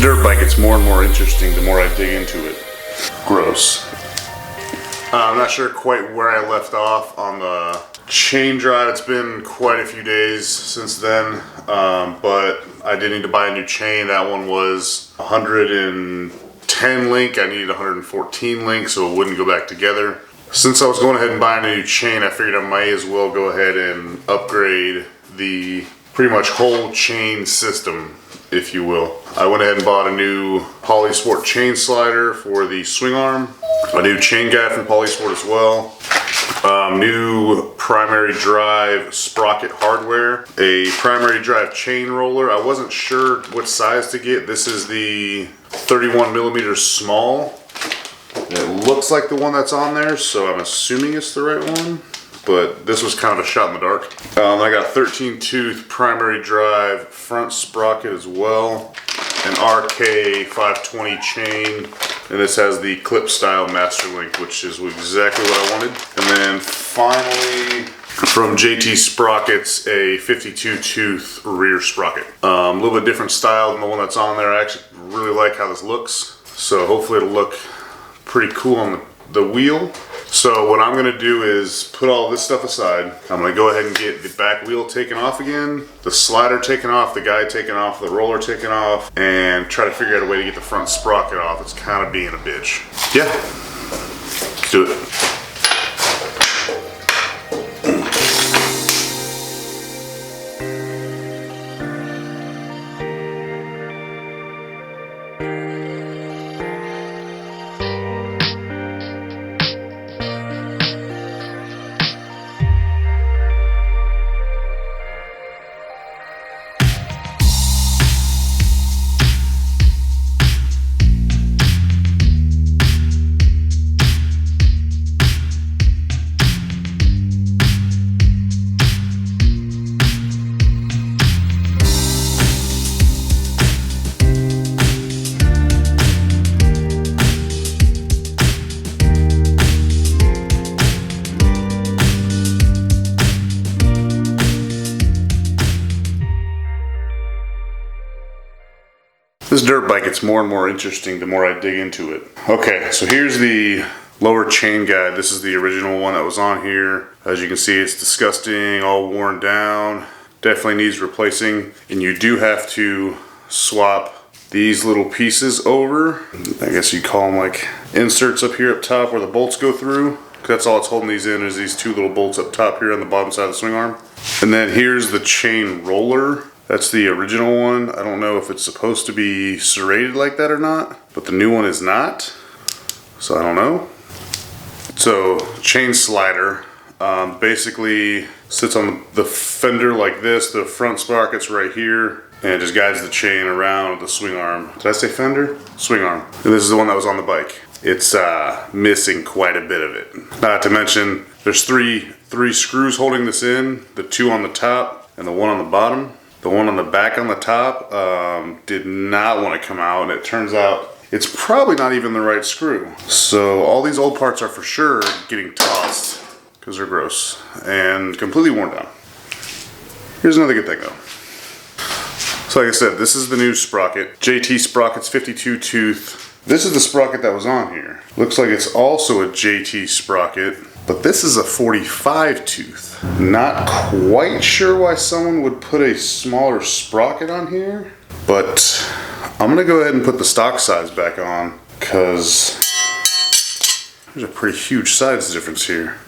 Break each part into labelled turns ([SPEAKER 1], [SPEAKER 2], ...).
[SPEAKER 1] dirt bike gets more and more interesting the more I dig into it. Gross. I'm not sure quite where I left off on the chain drive. It's been quite a few days since then, but I did need to buy a new chain. That one was 110 link. I needed 114 link so it wouldn't go back together. Since I was going ahead and buying a new chain, I figured I might as well go ahead and upgrade the pretty much whole chain system, if you will. I went ahead and bought a new Polysport chain slider for the swing arm, a new chain guide from Polysport as well, new primary drive sprocket hardware, a primary drive chain roller. I wasn't sure what size to get. This is the 31 millimeter small. It looks like the one that's on there, so I'm assuming it's the right one, but this was kind of a shot in the dark. I got 13 tooth primary drive front sprocket as well, an RK 520 chain, and this has the clip style master link, which is exactly what I wanted. And then finally, from JT Sprockets, a 52 tooth rear sprocket. A little bit different style than the one that's on there. I actually really like how this looks, so hopefully it'll look pretty cool on the wheel. So what I'm gonna do is put all this stuff aside. I'm gonna go ahead and get the back wheel taken off again, the slider taken off, the guide taken off, the roller taken off, and try to figure out a way to get the front sprocket off. It's kind of being a bitch. Yeah, let's do it. This dirt bike gets more and more interesting the more I dig into it. Okay, so here's the lower chain guide. This is the original one that was on here. As you can see, it's disgusting, all worn down. Definitely needs replacing. And you do have to swap these little pieces over. I guess you call them like inserts up here up top where the bolts go through. That's all it's holding these in, is these two little bolts up top here on the bottom side of the swing arm. And then here's the chain roller. That's the original one. I don't know if it's supposed to be serrated like that or not, but the new one is not, so I don't know. So chain slider basically sits on the fender like this. The front sprocket's right here, and it just guides the chain around the swing arm. Did I say fender? Swing arm. And this is the one that was on the bike. It's missing quite a bit of it. Not to mention, there's three screws holding this in, the two on the top and the one on the bottom. The one on the back on the top did not want to come out, and it turns out it's probably not even the right screw. So all these old parts are for sure getting tossed because they're gross and completely worn down. Here's another good thing though. So like I said, this is the new sprocket, JT Sprockets 52 tooth. This is the sprocket that was on here. Looks like it's also a JT sprocket, but this is a 45 tooth. Not quite sure why someone would put a smaller sprocket on here, but I'm gonna go ahead and put the stock size back on because there's a pretty huge size difference here.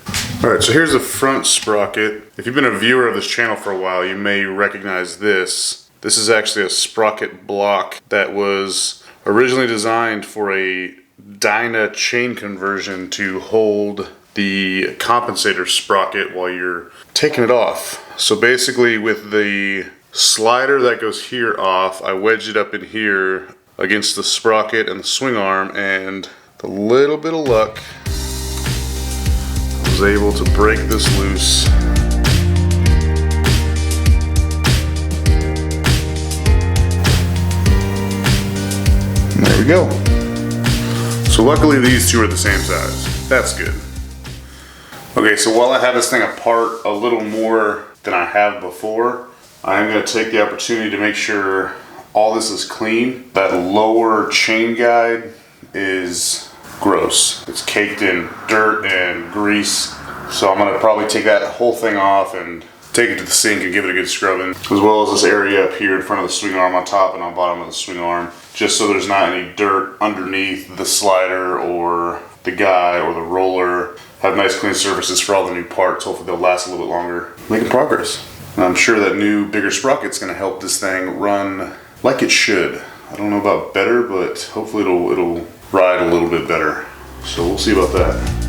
[SPEAKER 1] All right, so here's the front sprocket. If you've been a viewer of this channel for a while, you may recognize this. This is actually a sprocket block that was originally designed for a Dyna chain conversion to hold the compensator sprocket while you're taking it off. So basically with the slider that goes here off, I wedged it up in here against the sprocket and the swing arm, and with a little bit of luck, I was able to break this loose. And there we go. So luckily these two are the same size. That's good. Okay, so while I have this thing apart a little more than I have before, I'm going to take the opportunity to make sure all this is clean. That lower chain guide is gross. It's caked in dirt and grease. So I'm gonna probably take that whole thing off and take it to the sink and give it a good scrubbing. As well as this area up here in front of the swing arm on top and on bottom of the swing arm. Just so there's not any dirt underneath the slider or the guide or the roller. Have nice clean surfaces for all the new parts. Hopefully they'll last a little bit longer. Making progress. And I'm sure that new bigger sprocket's gonna help this thing run like it should. I don't know about better, but hopefully it'll ride a little bit better. So we'll see about that.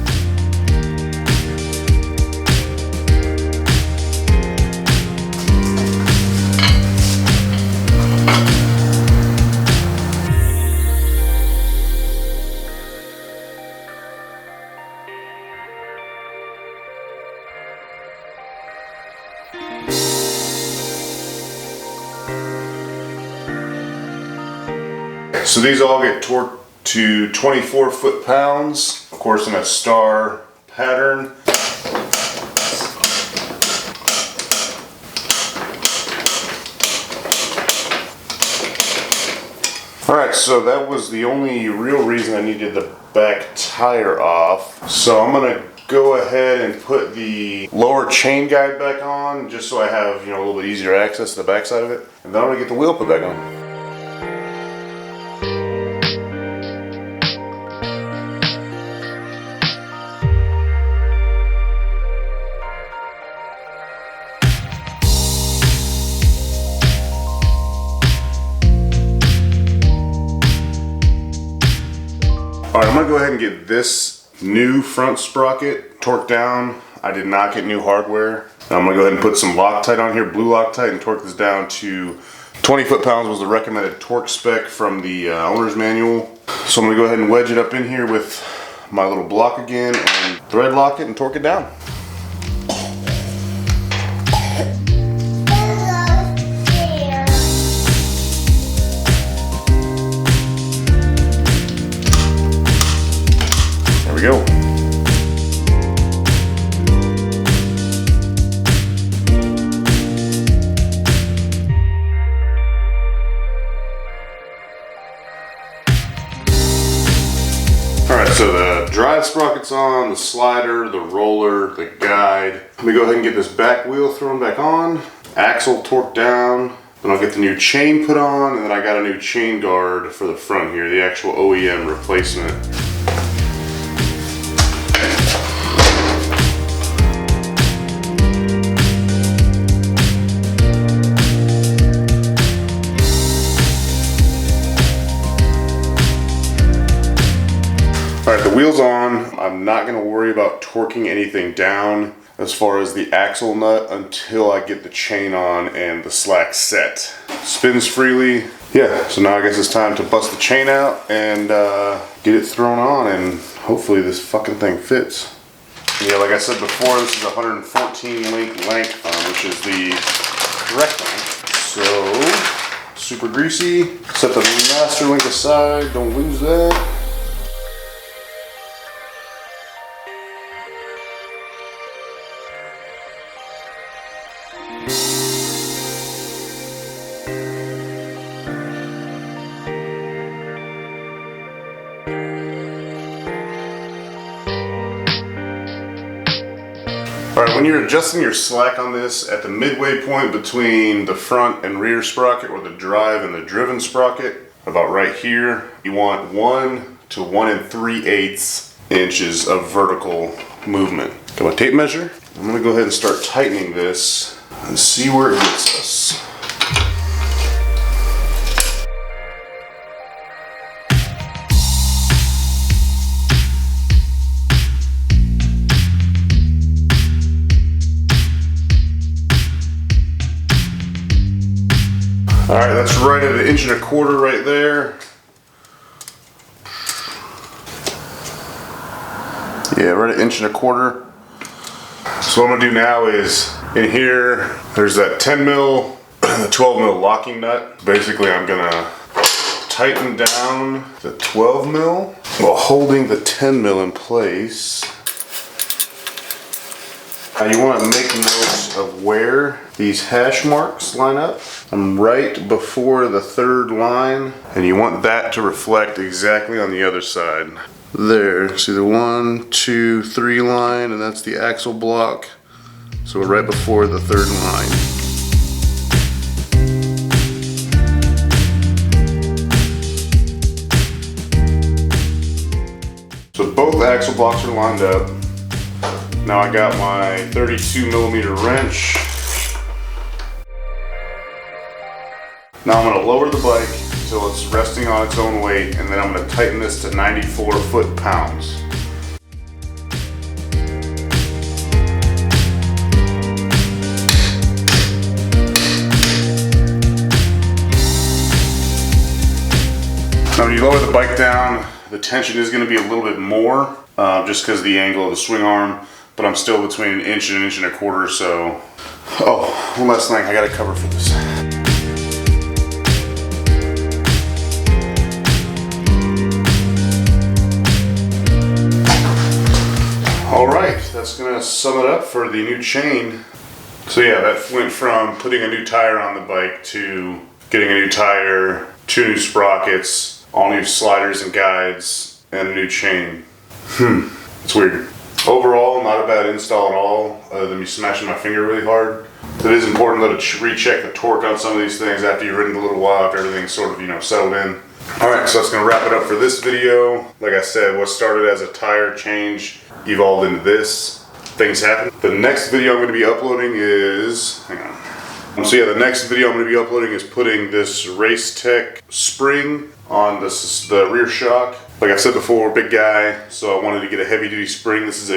[SPEAKER 1] So these all get torqued to 24 foot-pounds, of course in a star pattern. Alright, so that was the only real reason I needed the back tire off. So I'm gonna go ahead and put the lower chain guide back on, just so I have, a little bit easier access to the back side of it. And then I'm gonna get the wheel put back on. Alright, I'm going to go ahead and get this new front sprocket torqued down. I did not get new hardware. I'm going to go ahead and put some Loctite on here, blue Loctite, and torque this down to 20 foot-pounds was the recommended torque spec from the owner's manual. So I'm going to go ahead and wedge it up in here with my little block again and thread lock it and torque it down. There we go. Alright, so the drive sprocket's on, the slider, the roller, the guide. Let me go ahead and get this back wheel thrown back on, axle torqued down, then I'll get the new chain put on, and then I got a new chain guard for the front here, the actual OEM replacement. Alright, the wheel's on. I'm not going to worry about torquing anything down as far as the axle nut until I get the chain on and the slack set. Spins freely. Yeah, so now I guess it's time to bust the chain out and get it thrown on, and hopefully this fucking thing fits. Yeah, like I said before, this is 114 link length, which is the correct length. So, super greasy. Set the master link aside, don't lose that. Alright, when you're adjusting your slack on this at the midway point between the front and rear sprocket, or the drive and the driven sprocket, about right here, you want 1 to 1 3/8 inches of vertical movement. Got my tape measure. I'm going to go ahead and start tightening this and see where it gets us. Alright, that's right at 1 1/4 inches right there. Yeah, right at 1 1/4 inches. So what I'm going to do now is, in here, there's that 10 mil, 12 mil locking nut. Basically, I'm going to tighten down the 12 mil while holding the 10 mil in place. Now you want to make notes of where these hash marks line up. I'm right before the third line, and you want that to reflect exactly on the other side. There, see the 1, 2, 3 line, and that's the axle block. So we're right before the third line. So both axle blocks are lined up. Now I got my 32mm wrench. Now I'm going to lower the bike until it's resting on its own weight, and then I'm going to tighten this to 94 foot-pounds. Now when you lower the bike down, the tension is going to be a little bit more, just because of the angle of the swing arm, but I'm still between an inch and 1.25 inches or so. Oh, one last thing, I got a cover for this. Alright, that's going to sum it up for the new chain. So yeah, that went from putting a new tire on the bike to getting a new tire, 2 new sprockets, all new sliders and guides, and a new chain. It's weird. Overall, not a bad install at all, other than me smashing my finger really hard. It is important though to recheck the torque on some of these things after you've ridden a little while, after everything's sort of, settled in. Alright, so that's going to wrap it up for this video. Like I said, what started as a tire change evolved into this. Things happen. The next video I'm going to be uploading is, hang on. So yeah, the next video I'm going to be uploading is putting this Race Tech spring on the rear shock. Like I said before, big guy, so I wanted to get a heavy duty spring. This is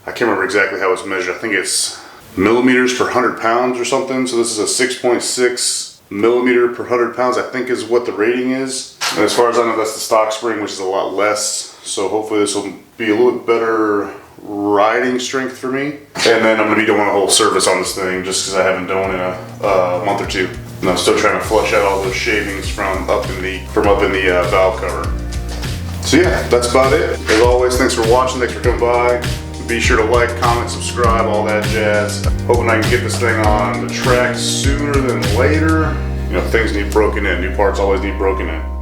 [SPEAKER 1] I can't remember exactly how it's measured. I think it's millimeters per 100 pounds or something. So this is a 6.6 millimeter per 100 pounds, I think is what the rating is. And as far as I know, that's the stock spring, which is a lot less. So hopefully this will be a little bit better riding strength for me. And then I'm going to be doing a whole service on this thing just because I haven't done it in a month or two. And I'm still trying to flush out all those shavings from up in the valve cover. So yeah, that's about it. As always, thanks for watching, thanks for coming by. Be sure to like, comment, subscribe, all that jazz. Hoping I can get this thing on the track sooner than later. Things need broken in. New parts always need broken in.